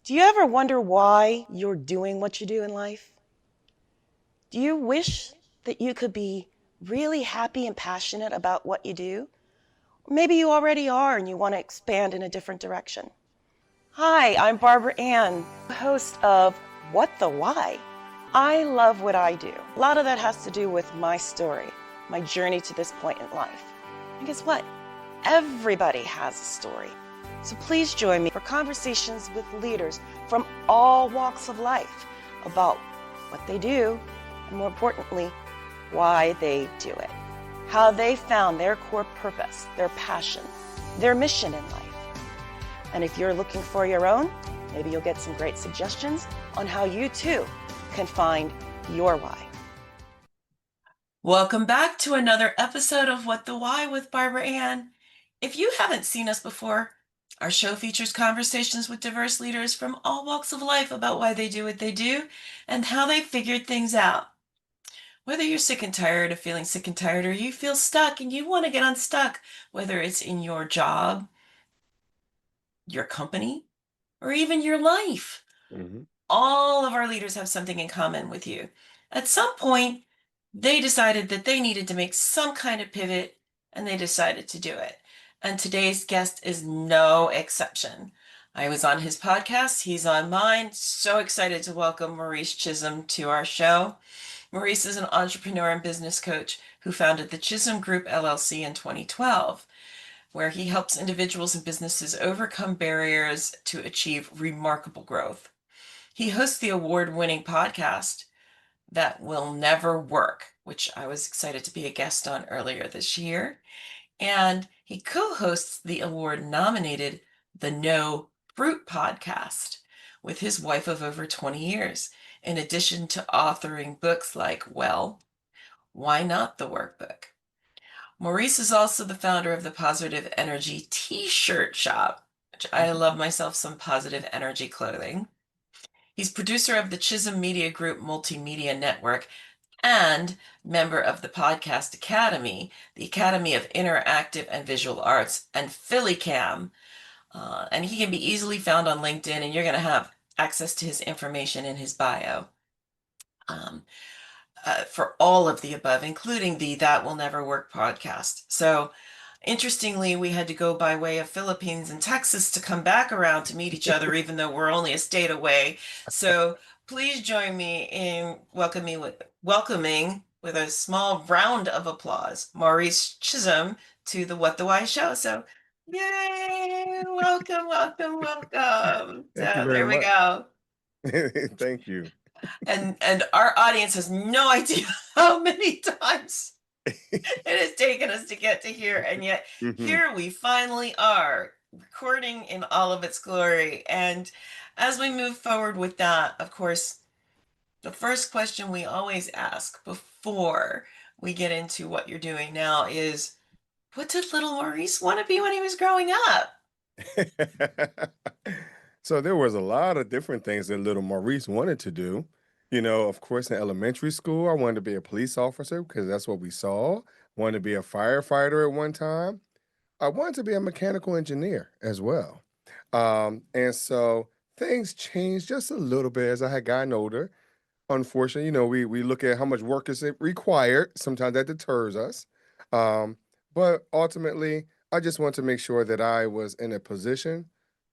Do you ever wonder why you're doing what you do in life? Do you wish that you could be really happy and passionate about what you do? Or maybe you already are and you want to expand in a different direction. Hi, I'm Barbara Anne, host of What the Why? I love what I do. A lot of that has to do with my story, my journey to this point in life. And guess what? Everybody has a story. So please join me for conversations with leaders from all walks of life about what they do, and more importantly, why they do it, how they found their core purpose, their passion, their mission in life. And if you're looking for your own, maybe you'll get some great suggestions on how you too can find your why. Welcome back to another episode of What the Why with Barbara Ann. If you haven't seen us before, our show features conversations with diverse leaders from all walks of life about why they do what they do and how they figured things out. Whether you're sick and tired of feeling sick and tired, or you feel stuck and you want to get unstuck, whether it's in your job, your company, or even your life, all of our leaders have something in common with you. At some point, they decided that they needed to make some kind of pivot, and they decided to do it. And today's guest is no exception. I was on his podcast, he's on mine. So excited to welcome Maurice Chism to our show. Maurice is an entrepreneur and business coach who founded the Chism Group LLC in 2012, where he helps individuals and businesses overcome barriers to achieve remarkable growth. He hosts the award-winning podcast, That Will Nevr Work, which I was excited to be a guest on earlier this year. And he co-hosts the award-nominated The No Fruit podcast with his wife of over 20 years, in addition to authoring books like, well, Why Not the Workbook? Maurice is also the founder of the Positive Energy T-shirt shop, which I love myself some positive energy clothing. He's producer of the Chism Media Group Multimedia Network and member of the Podcast Academy, the Academy of Interactive and Visual Arts, and PhillyCam. And he can be easily found on LinkedIn, and you're going to have access to his information in his bio. For all of the above, including the That Will Nevr Work podcast. So interestingly, we had to go by way of Philippines and Texas to come back around to meet each other, even though we're only a state away. So please join me in welcoming with a small round of applause, Maurice Chism to the What the Why show. So yay, welcome, welcome, welcome. Thank you So very there we much. go. Thank you. And our audience has no idea how many times it has taken us to get to here, and yet here we finally are, recording in all of its glory. And as we move forward with that, of course, the first question we always ask before we get into what you're doing now is, what did little Maurice want to be when he was growing up? So there was a lot of different things that little Maurice wanted to do. You know, of course, in elementary school, I wanted to be a police officer because that's what we saw. Wanted to be a firefighter at one time. I wanted to be a mechanical engineer as well. And so things changed just a little bit as I had gotten older. Unfortunately, we look at how much work is it required. Sometimes that deters us. Um, but ultimately, I just want to make sure that I was in a position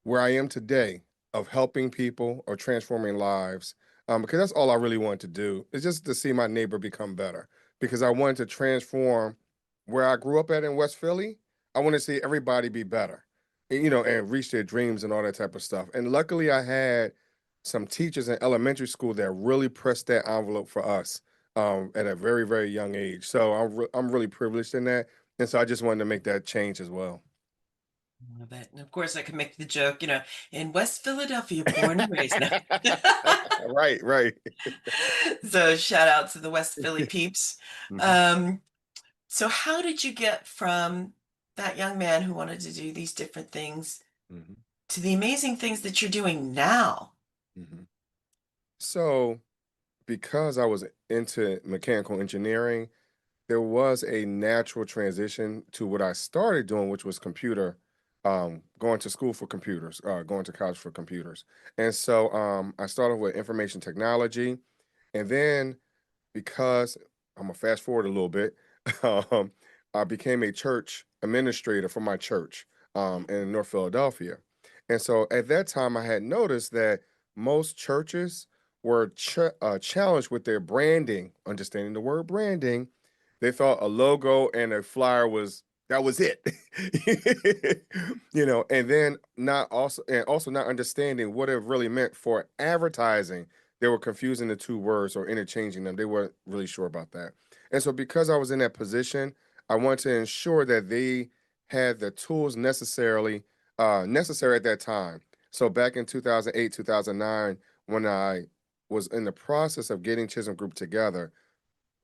where I am today of helping people or transforming lives. Because that's all I really wanted to do is just to see my neighbor become better. Because I wanted to transform where I grew up at in West Philly. I want to see everybody be better, and reach their dreams and all that type of stuff. And luckily, I had some teachers in elementary school that really pressed that envelope for us at a very, very young age. So I'm really privileged in that. And so I just wanted to make that change as well. Love it. And of course, I can make the joke, in West Philadelphia, born and raised. No. Right, right. So shout out to the West Philly peeps. Mhm, Um, so how did you get from that young man who wanted to do these different things mhm, to the amazing things that you're doing now? mhm. So because I was into mechanical engineering, there was a natural transition to what I started doing, which was computer going to school for computers, going to college for computers. And so I started with information technology. And then because I'm gonna fast forward a little bit, um, I became a church administrator for my church in North Philadelphia. And so at that time, I had noticed that most churches were challenged with their branding, understanding the word branding. They thought a logo and a flyer was that was it. And then not also not understanding what it really meant for advertising. They were confusing the two words or interchanging them. They weren't really sure about that. And so because I was in that position, I wanted to ensure that they had the tools necessary at that time. So back in 2008, 2009, when I was in the process of getting Chism Group together,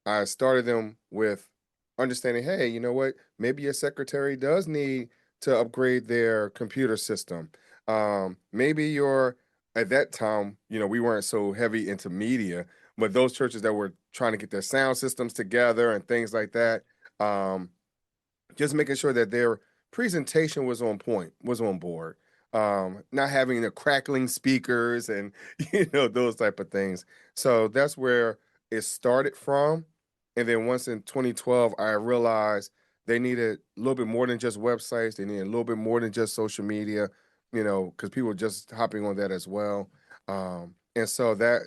I started them with understanding, hey, you know what? Maybe your secretary does need to upgrade their computer system. Maybe your at that time, we weren't so heavy into media, but those churches that were trying to get their sound systems together and things like that, um, just making sure that their presentation was on point, was on board. Not having the crackling speakers and those type of things. So that's where it started from. And then once in 2012, I realized they needed a little bit more than just websites. They needed a little bit more than just social media, because people were just hopping on that as well. And so that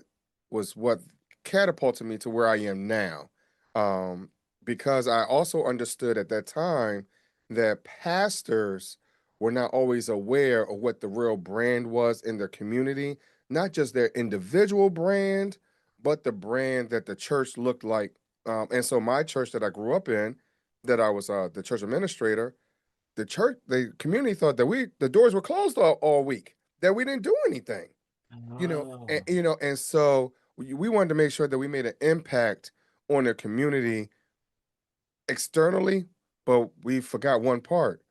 was what catapulted me to where I am now. Um, because I also understood at that time that pastors were not always aware of what the real brand was in their community, not just their individual brand, but the brand that the church looked like. And so my church that I grew up in, that I was the church administrator, the community thought that the doors were closed all week, that we didn't do anything, Oh. and so we wanted to make sure that we made an impact on the community externally, but we forgot one part.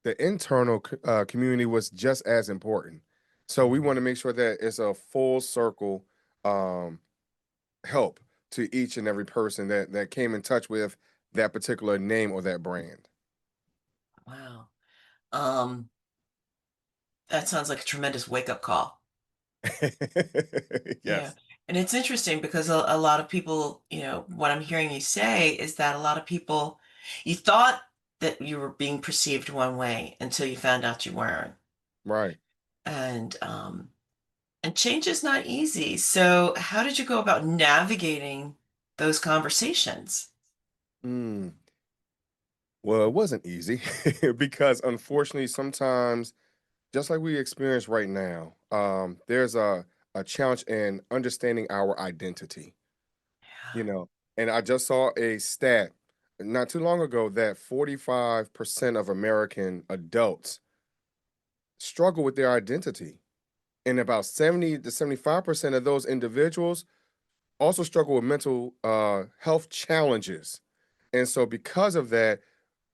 The internal community was just as important. So we want to make sure that it's a full circle um, help to each and every person that came in touch with that particular name or that brand. Wow. Um, that sounds like a tremendous wake-up call. Yeah. Yes. And it's interesting because a lot of people, what I'm hearing you say is that a lot of people, you thought that you were being perceived one way until you found out you weren't. Right. And and change is not easy. So how did you go about navigating those conversations? Mm. Well, it wasn't easy because unfortunately, sometimes, just like we experience right now, there's a challenge in understanding our identity. you know. And I just saw a stat not too long ago that 45% of American adults struggle with their identity. And about 70 to 75% of those individuals also struggle with mental health challenges. And so, because of that,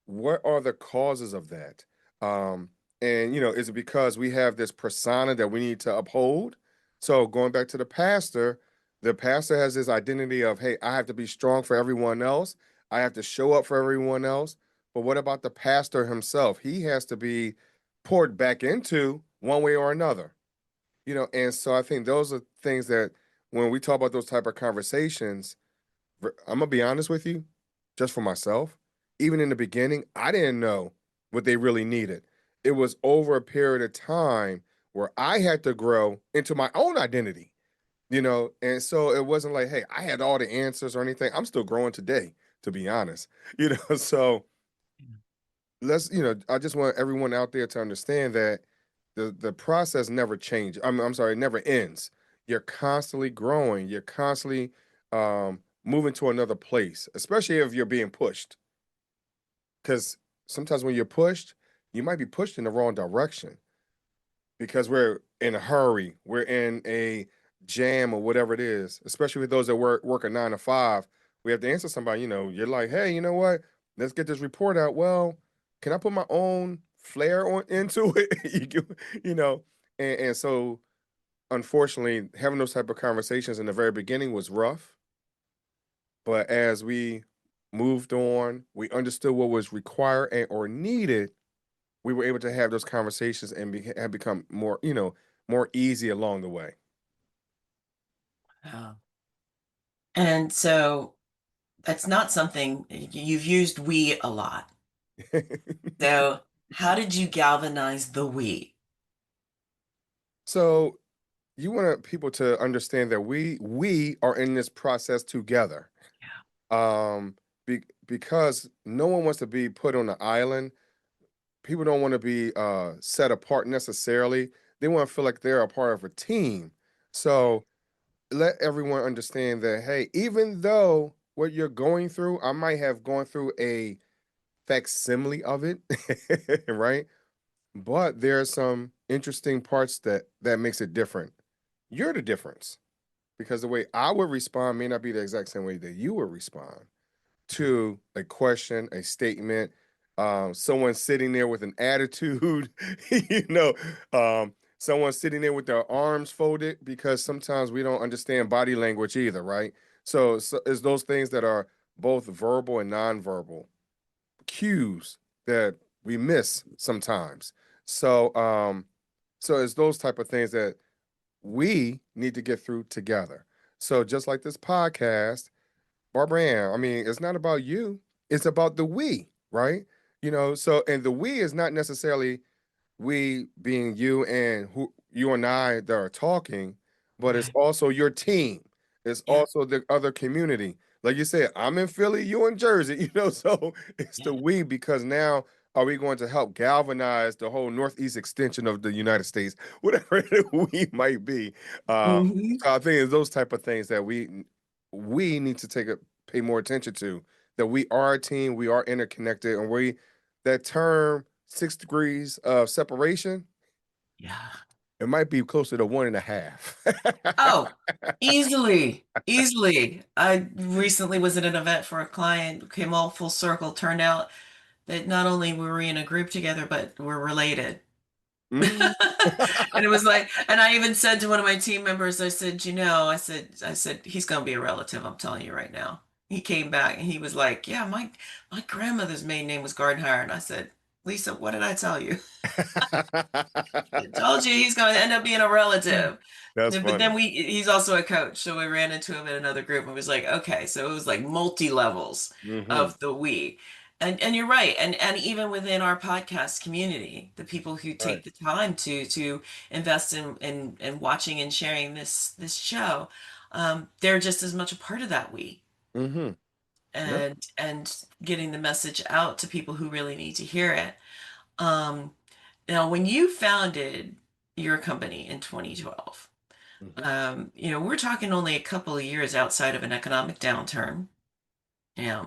what are the causes of that? Um, and is it because we have this persona that we need to uphold? So going back to the pastor has this identity of, hey, I have to be strong for everyone else. I have to show up for everyone else. But what about the pastor himself? He has to be poured back into one way or another. And so I think those are things that when we talk about those type of conversations, I'm gonna be honest with you, just for myself. Even in the beginning, I didn't know what they really needed. It was over a period of time where I had to grow into my own identity, and so it wasn't like, hey, I had all the answers or anything. I'm still growing today, to be honest, So I just want everyone out there to understand that the process never changes. I'm sorry, it never ends. You're constantly growing. You're constantly moving to another place, especially if you're being pushed. Because sometimes when you're pushed, you might be pushed in the wrong direction because we're in a hurry. We're in a jam or whatever it is, especially with those that work a 9 to 5. We have to answer somebody, you're like, hey, you know what? Let's get this report out. Well, can I put my own flair on into it? you know, and so unfortunately, having those type of conversations in the very beginning was rough. But as we moved on, we understood what was required or needed. we were able to have those conversations and have become more, more easy along the way. Wow. And so that's not something you've used we a lot. So how did you galvanize the we? So you want people to understand that we are in this process together. Yeah. Um, because no one wants to be put on an island. People don't want to be set apart necessarily. They want to feel like they're a part of a team. So let everyone understand that, hey, even though what you're going through, I might have gone through a facsimile of it, right? But there are some interesting parts that makes it different. You're the difference because the way I would respond may not be the exact same way that you would respond to a question, a statement, someone sitting there with an attitude, you know, someone sitting there with their arms folded because sometimes we don't understand body language either, right? So it's those things that are both verbal and nonverbal cues that we miss sometimes. So it's those type of things that we need to get through together. So just like this podcast, Barbara Ann, I mean, it's not about you. It's about the we, right? So and the we is not necessarily we being you and who you and I that are talking, but it's Right. also your team. It's Yeah. also the other community. Like you said, I'm in Philly, you in Jersey, so it's the Yeah. we because now are we going to help galvanize the whole northeast extension of the United States, whatever we might be. Hmm. So I think it's those type of things that we need to pay more attention to. That we are a team, we are interconnected, and that term 6 degrees of separation, Yeah. it might be closer to 1.5. Oh, easily, easily. I recently was at an event for a client, came all full circle, turned out that not only were we in a group together, but we're related. Mm. And it was like, and I even said to one of my team members, I said, I said, he's gonna be a relative, I'm telling you right now. He came back and he was like, yeah, my grandmother's maiden name was Gardenhire. And I said, Lisa, what did I tell you? I told you he's going to end up being a relative. That's But funny. then he's also a coach. So we ran into him in another group and was like, okay, so it was like multi levels Hmm. of the we. And you're right. And even within our podcast community, the people who Right. take the time to invest in watching and sharing this show, they're just as much a part of that we Hmm. Yeah. and getting the message out to people who really need to hear it. Um, Now, when you founded your company in 2012, Hmm. we're talking only a couple of years outside of an economic downturn, yeah,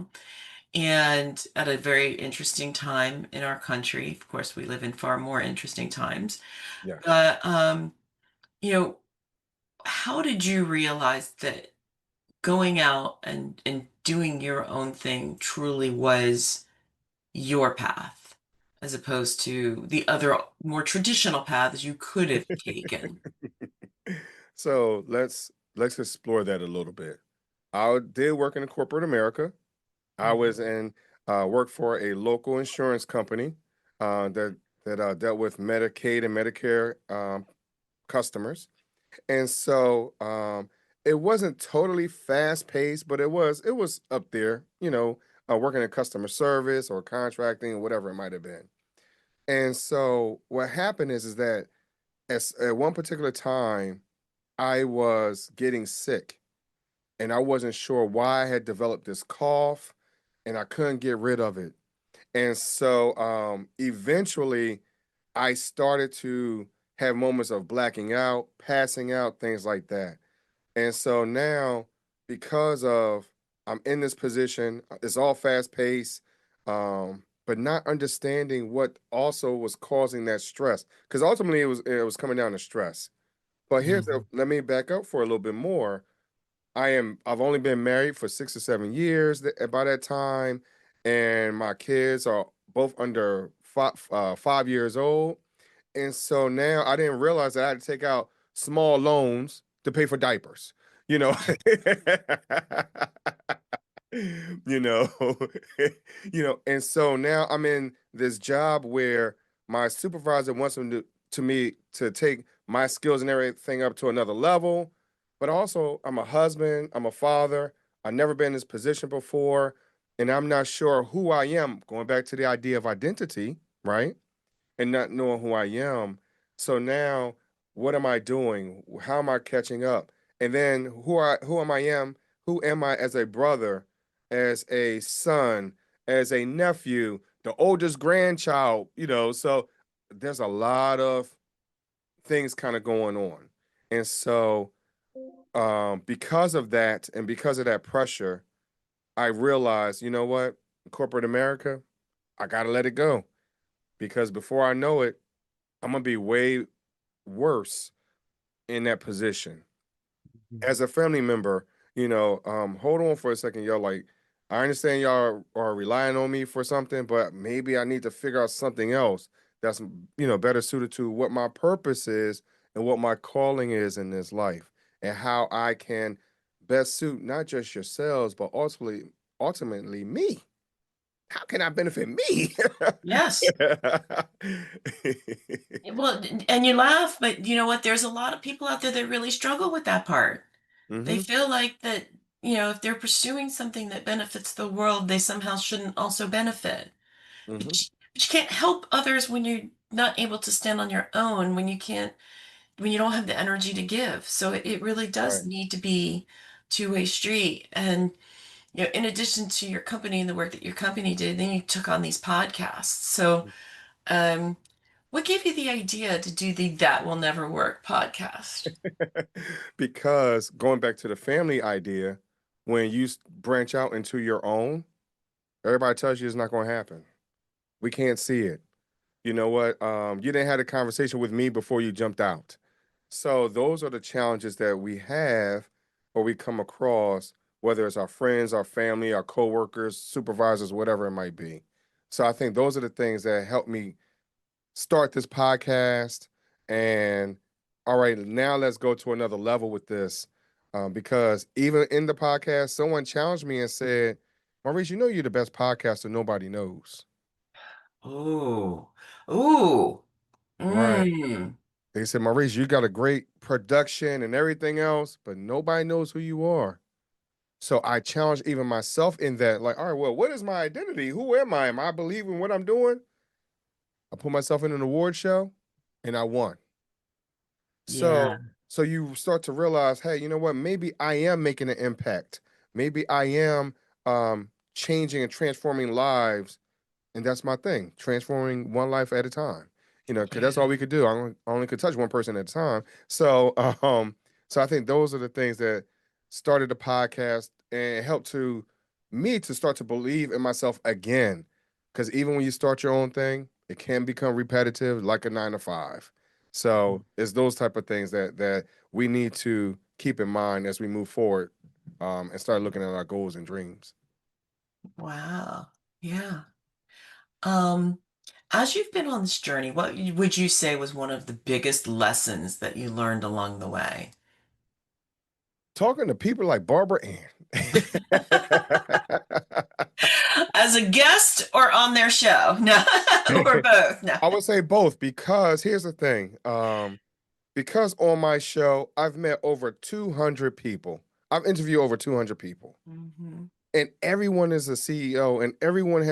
and at a very interesting time in our country. Of course, we live in far more interesting times. Yes. But you know, how did you realize that going out and doing your own thing truly was your path, as opposed to the other more traditional paths you could have taken? So let's explore that a little bit. I did work in corporate America. I Mhm. was in worked for a local insurance company that dealt with Medicaid and Medicare customers. And so it wasn't totally fast paced, but it was up there, working in customer service or contracting, whatever it might have been. And so what happened is that at one particular time, I was getting sick and I wasn't sure why I had developed this cough and I couldn't get rid of it. And so eventually I started to have moments of blacking out, passing out, things like that. And so now, because of I'm in this position, it's all fast paced, but not understanding what also was causing that stress. Because ultimately it was coming down to stress. But Mhm. let me back up for a little bit more. I've only been married for 6 or 7 years by that time, and my kids are both under 5 years old. And so now I didn't realize that I had to take out small loans to pay for diapers, you know. you know, and so now I'm in this job where my supervisor wants to me to take my skills and everything up to another level. But also, I'm a husband, I'm a father. I've never been in this position before, and I'm not sure who I am. Going back to the idea of identity, right? And not knowing who I am. So now, what am I doing? How am I catching up? And then who am I as a brother, as a son, as a nephew, the oldest grandchild, so there's a lot of things kind of going on. And so because of that and because of that pressure, I realized, you know what, corporate America, I gotta let it go. Because before I know it, I'm gonna be way worse in that position. As a family member, hold on for a second, y'all. Like, I understand y'all are relying on me for something, but maybe I need to figure out something else that's, better suited to what my purpose is and what my calling is in this life, and how I can best suit not just yourselves, but ultimately me. How can I benefit me? Yes. Well, and you laugh, but you know what? There's a lot of people out there that really struggle with that part. They Hmm. feel like that, if they're pursuing something that benefits the world, they somehow shouldn't also benefit. Hmm. But you can't help others when you're not able to stand on your own, when you don't have the energy to give. So it really does Right. need to be two-way street. And, in addition to your company and the work that your company did, then you took on these podcasts. So, um, what gave you the idea to do the That Will Never Work podcast? Because going back to the family idea, when you branch out into your own, everybody tells you it's not going to happen. We can't see it. You know what? You didn't have a conversation with me before you jumped out. So those are the challenges that we have or we come across, whether it's our friends, our family, our coworkers, supervisors, whatever it might be. So I think those are the things that help me start this podcast. And all right, now let's go to another level with this. Because even in the podcast, someone challenged me and said, Maurice, you're the best podcaster nobody knows. Oh, ooh, Right. mm, They said, Maurice, you got a great production and everything else, but nobody knows who you are. So I challenged even myself in that, like, all right, well, what is my identity? Who am I? Am I believing what I'm doing? I put myself in an award show and I won. yeah. So you start to realize, hey, you know what? Maybe I am making an impact. Maybe I am changing and transforming lives, and that's my thing, transforming one life at a time. Because Yeah. that's all we could do. I only could touch one person at a time. So, so I think those are the things that started the podcast and helped to me to start to believe in myself again. Because even when you start your own thing, it can become repetitive, like a 9 to 5. So it's those type of things that we need to keep in mind as we move forward, and start looking at our goals and dreams. Wow. Yeah. Um, as you've been on this journey, what would you say was one of the biggest lessons that you learned along the way? Talking to people like Barbara Ann. As a guest or on their show? No, or both? No. I would say both, because here's the thing. Because on my show, I've met over 200 people. I've interviewed over 200 people. Hmm. And everyone is a CEO, and everyone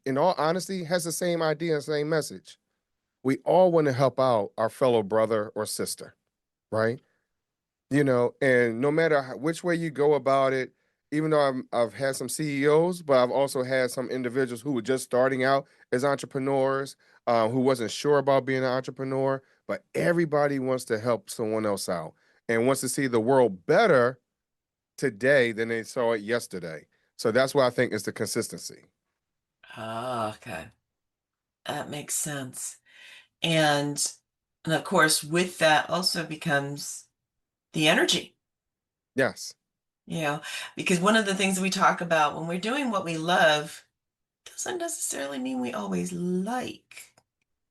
in all honesty, has the same idea and same message. We all want to help out our fellow brother or sister, right? And no matter which way you go about it, even though I've had some CEOs, but I've also had some individuals who were just starting out as entrepreneurs, who wasn't sure about being an entrepreneur, but everybody wants to help someone else out and wants to see the world better today than they saw it yesterday. So that's why I think it's the consistency. Oh, okay. That makes sense. And and of course, with that also becomes the energy, Yes, you know, because one of the things we talk about when we're doing what we love doesn't necessarily mean we always like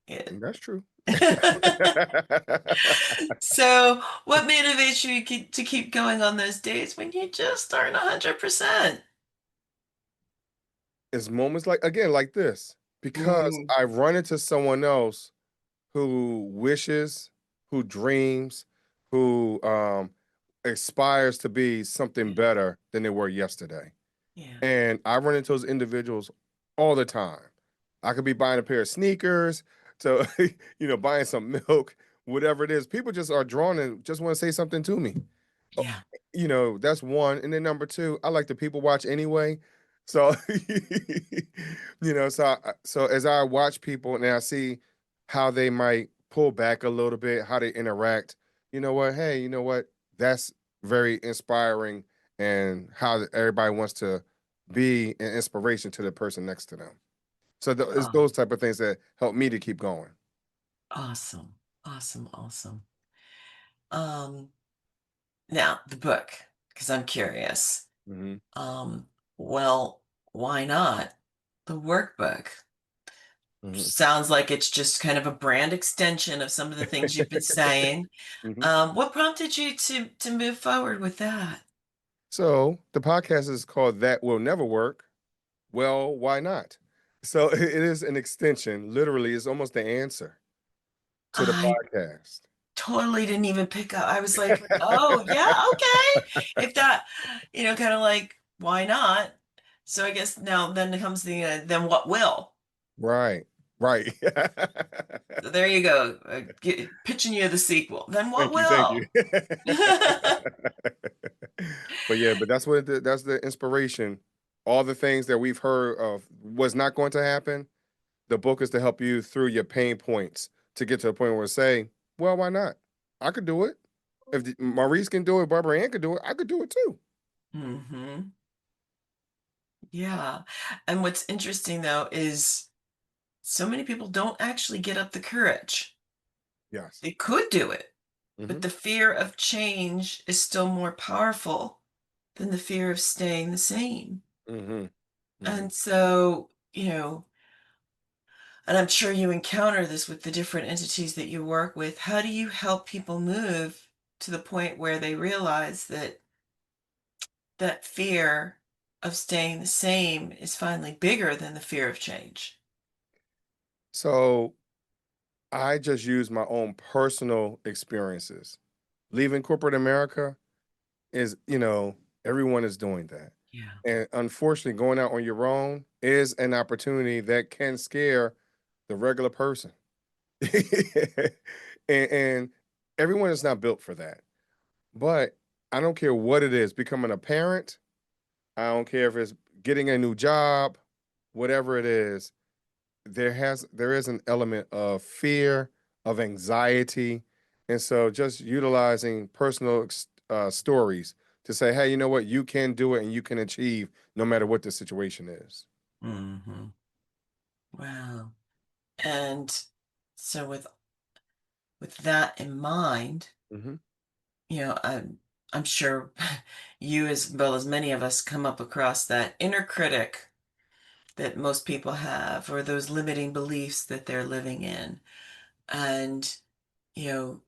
it. that's true. So, what motivates you to keep going on those days when you just aren't 100%? It's moments like, again, like this, because Mm, I run into someone else who wishes, who dreams, who aspires to be something better than they were yesterday. Yeah. And I run into those individuals all the time. I could be buying a pair of sneakers to, buying some milk, whatever it is. People just are drawn and just want to say something to me. Oh, Yeah. that's one. And then number two, I like to people watch anyway. So, so as I watch people and I see how they might pull back a little bit, how they interact, you know what? Hey, you know what? That's very inspiring, and how everybody wants to be an inspiration to the person next to them. So it's Oh, those type of things that help me to keep going. awesome. Awesome. Awesome. Um, Now the book, because I'm curious. Hmm. Um, well, why not the workbook? Hmm. Sounds like it's just kind of a brand extension of some of the things you've been saying. Hmm. What prompted you to move forward with that? So the podcast is called That Will Never Work. Well, why not? So it is an extension. Literally, it's almost the answer to the I podcast. totally didn't even pick up. I was like, oh yeah, okay. If that, kind of like, why not? So I guess now then comes the then what will? Right, right. So there you go. Pitching you the sequel. Then what Thank you, thank you. will? But yeah, but that's the inspiration. All the things that we've heard of was not going to happen. The book is to help you through your pain points to get to a point where say, well, why not? I could do it. If Maurice can do it, Barbara Ann could do it, I could do it too. Hmm. Yeah. And what's interesting though is so many people don't actually get up the courage. Yes. They could do it, but Hmm. the fear of change is still more powerful than the fear of staying the same. Hmm. Hmm. And so, and I'm sure you encounter this with the different entities that you work with. How do you help people move to the point where they realize that that fear of staying the same is finally bigger than the fear of change? So I just use my own personal experiences. Leaving corporate America is, everyone is doing that. Yeah. And unfortunately, going out on your own is an opportunity that can scare the regular person. and everyone is not built for that. But I don't care what it is, becoming a parent, I don't care if it's getting a new job, whatever it is, there is an element of fear, of anxiety. And so just utilizing personal stories to say, hey, you know what, you can do it and you can achieve no matter what the situation is. Hmm. Wow. And so with that in mind, Hmm. I'm sure you as well as many of us come up across that inner critic that most people have, or those limiting beliefs that they're living in. And, you know,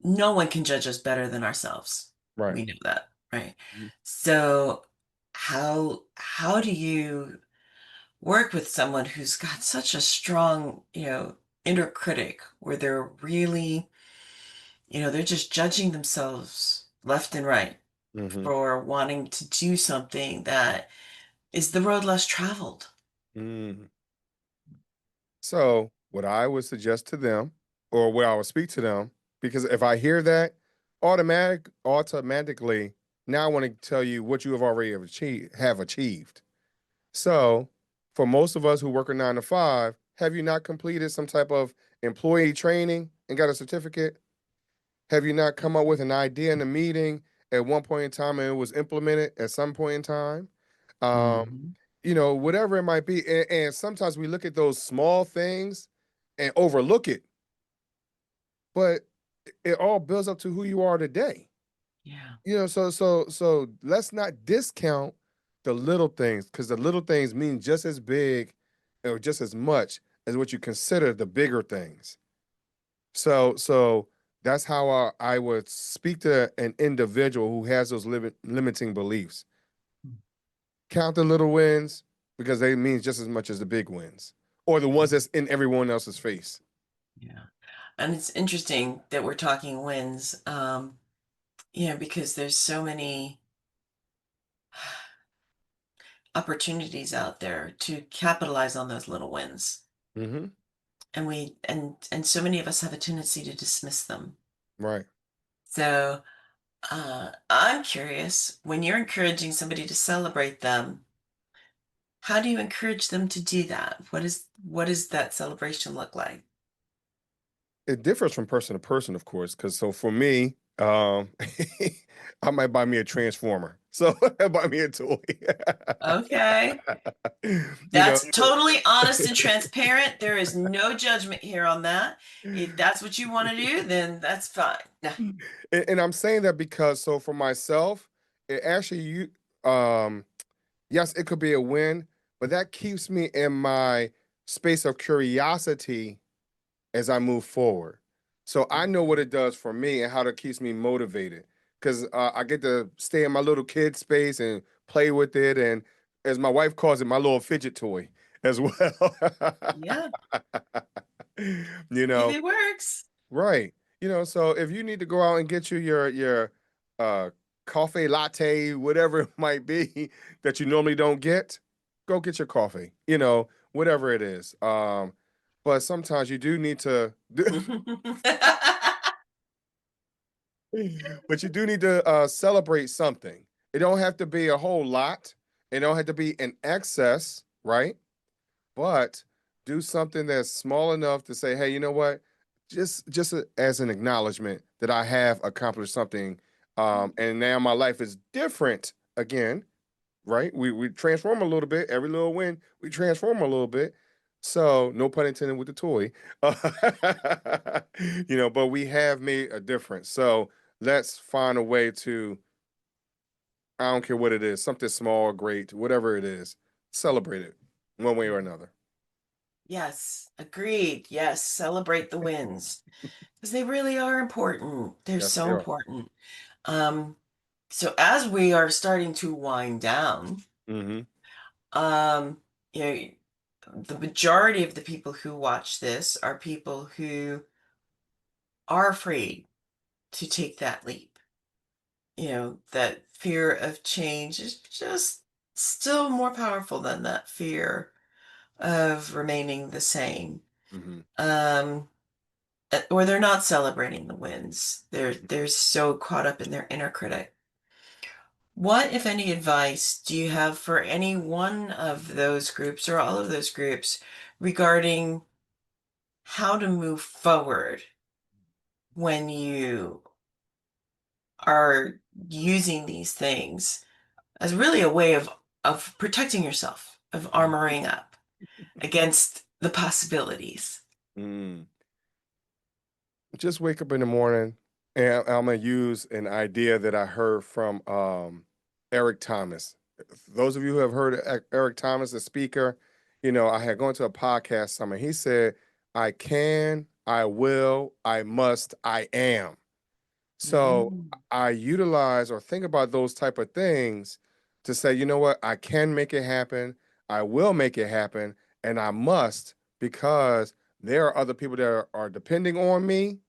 no one can judge us better than ourselves. Right. We know that, right? Mhm. So how do you work with someone who's got such a strong, inner critic where they're really, they're just judging themselves left and right Mhm. for wanting to do something that is the road less traveled? Mm. So, what I would suggest to them, or what I would speak to them, because if I hear that, automatically, now I want to tell you what you have already achieved. So, for most of us who work a 9 to 5, have you not completed some type of employee training and got a certificate? Have you not come up with an idea in a meeting at one point in time and it was implemented at some point in time? Um, Hmm. whatever it might be. And sometimes we look at those small things and overlook it, but it all builds up to who you are today. Yeah. So let's not discount the little things, because the little things mean just as big or just as much as what you consider the bigger things. So that's how I would speak to an individual who has those limiting beliefs. Count the little wins, because they mean just as much as the big wins, or the ones that's in everyone else's face. Yeah. And it's interesting that we're talking wins, because there's so many opportunities out there to capitalize on those little wins. Hmm. And and so many of us have a tendency to dismiss them. Right. So I'm curious, when you're encouraging somebody to celebrate them, how do you encourage them to do that? What does that celebration look like? It differs from person to person, of course, because so for me, I might buy me a transformer. So buy me a toy. Okay. You know, That's totally honest and transparent. There is no judgment here on that. If that's what you want to do, then that's fine. No. and I'm saying that because so for myself, it actually yes, it could be a win, but that keeps me in my space of curiosity as I move forward. So I know what it does for me and how it keeps me motivated because I get to stay in my little kid space and play with it. And as my wife calls it, my little fidget toy as well. Yeah, You if know, it works. right. So if you need to go out and get you your uh coffee latte, whatever it might be that you normally don't get, go get your coffee, whatever it is. But sometimes you do need to but you do need to celebrate something. It don't have to be a whole lot. It don't have to be in excess, right? But do something that's small enough to say, hey, you know what? As an acknowledgement that I have accomplished something, and now my life is different again, right? We transform a little bit. Every little win, we transform a little bit. So no pun intended with the toy, but we have made a difference. So let's find a way to, I don't care what it is, something small or great, whatever it is, celebrate it one way or another. Yes, agreed. Yes, celebrate the wins because they really are important. They're Yes, so they are. important. Um, so as we are starting to wind down, Hmm. um, you know, the majority of the people who watch this are people who are afraid to take that leap. That fear of change is just still more powerful than that fear of remaining the same. Hmm. Um, or they're not celebrating the wins. They're so caught up in their inner critic. What, if any, advice do you have for any one of those groups or all of those groups regarding how to move forward when you are using these things as really a way of protecting yourself, of armoring up against the possibilities? Mm. Just wake up in the morning and I'm gonna use an idea that I heard from Eric Thomas. Those of you who have heard of Eric Thomas, the speaker, I had gone to a podcast summit. He said, I can, I will, I must, I am. So Mm. I utilize or think about those type of things to say, you know what, I can make it happen, I will make it happen, and I must because there are other people that are depending on me,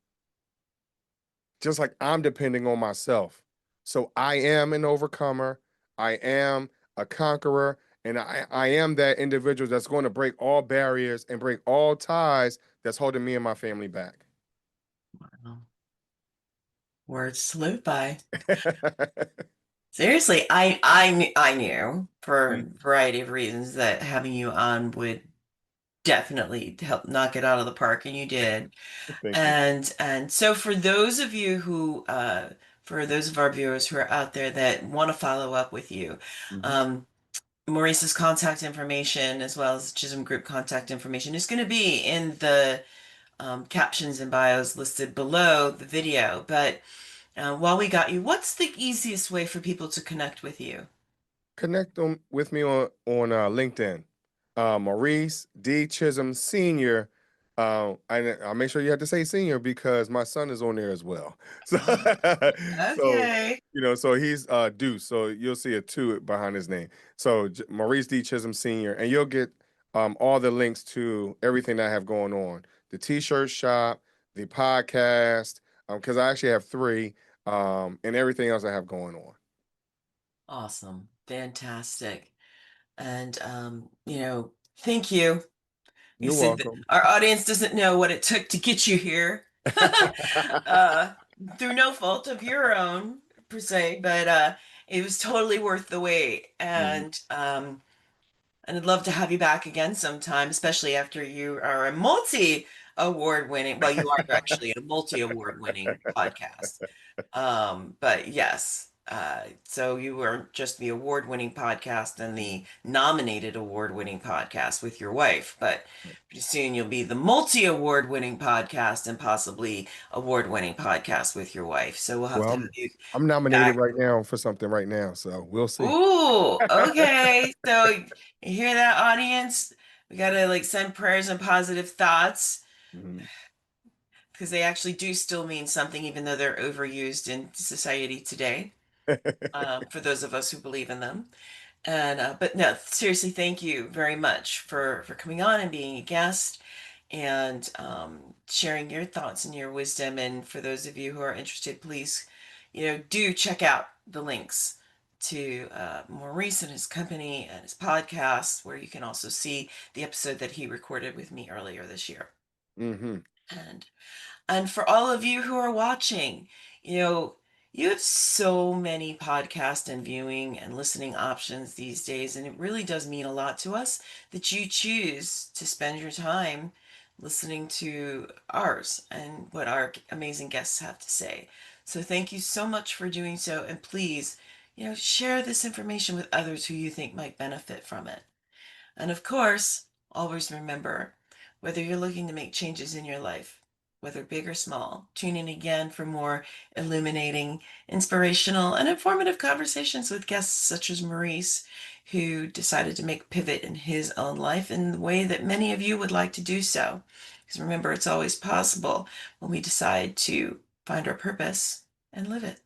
just like I'm depending on myself. So I am an overcomer, I am a conqueror, and I am that individual that's going to break all barriers and break all ties that's holding me and my family back. Wow. Words to live by. Seriously, I knew for a variety of reasons that having you on would definitely help knock it out of the park, and you did. Thank you. And so for those of our viewers who are out there that want to follow up with you, Mhm. um, Maurice's contact information as well as Chism Group contact information is going to be in the captions and bios listed below the video. But while we got you, what's the easiest way for people to connect with you? Connect them with me on LinkedIn. Maurice D. Chism Senior. I'll make sure you have to say senior because my son is on there as well. So, so Okay. so he's Deuce. So you'll see a two behind his name. So Maurice D. Chism Senior, and you'll get all the links to everything that I have going on: the T-shirt shop, the podcast, because I actually have three, and everything else I have going on. Awesome. Fantastic. And, thank you. Like I You're said, welcome. our audience doesn't know what it took to get you here. uh, Through no fault of your own, per se, but it was totally worth the wait. Mhm. And I'd love to have you back again sometime, especially after you are a multi-award winning, well, you are actually a multi-award winning podcast. But yes, so you were just the award-winning podcast and the nominated award-winning podcast with your wife, but pretty soon you'll be the multi-award-winning podcast and possibly award-winning podcast with your wife. So we'll have Well, to have you I'm nominated back. right now for something right now, so we'll see. Ooh, okay. So you hear that, audience? We gotta like send prayers and positive thoughts Mhm. because they actually do still mean something, even though they're overused in society today. For those of us who believe in them. And but no, seriously, thank you very much for coming on and being a guest and sharing your thoughts and your wisdom. And for those of you who are interested, please, do check out the links to Maurice and his company and his podcast, where you can also see the episode that he recorded with me earlier this year. Hmm. And for all of you who are watching, you know, you have so many podcast and viewing and listening options these days, and it really does mean a lot to us that you choose to spend your time listening to ours and what our amazing guests have to say. So thank you so much for doing so, and please, share this information with others who you think might benefit from it. And of course, always remember, whether you're looking to make changes in your life, whether big or small, tune in again for more illuminating, inspirational, and informative conversations with guests such as Maurice, who decided to make a pivot in his own life in the way that many of you would like to do so. Because remember, it's always possible when we decide to find our purpose and live it.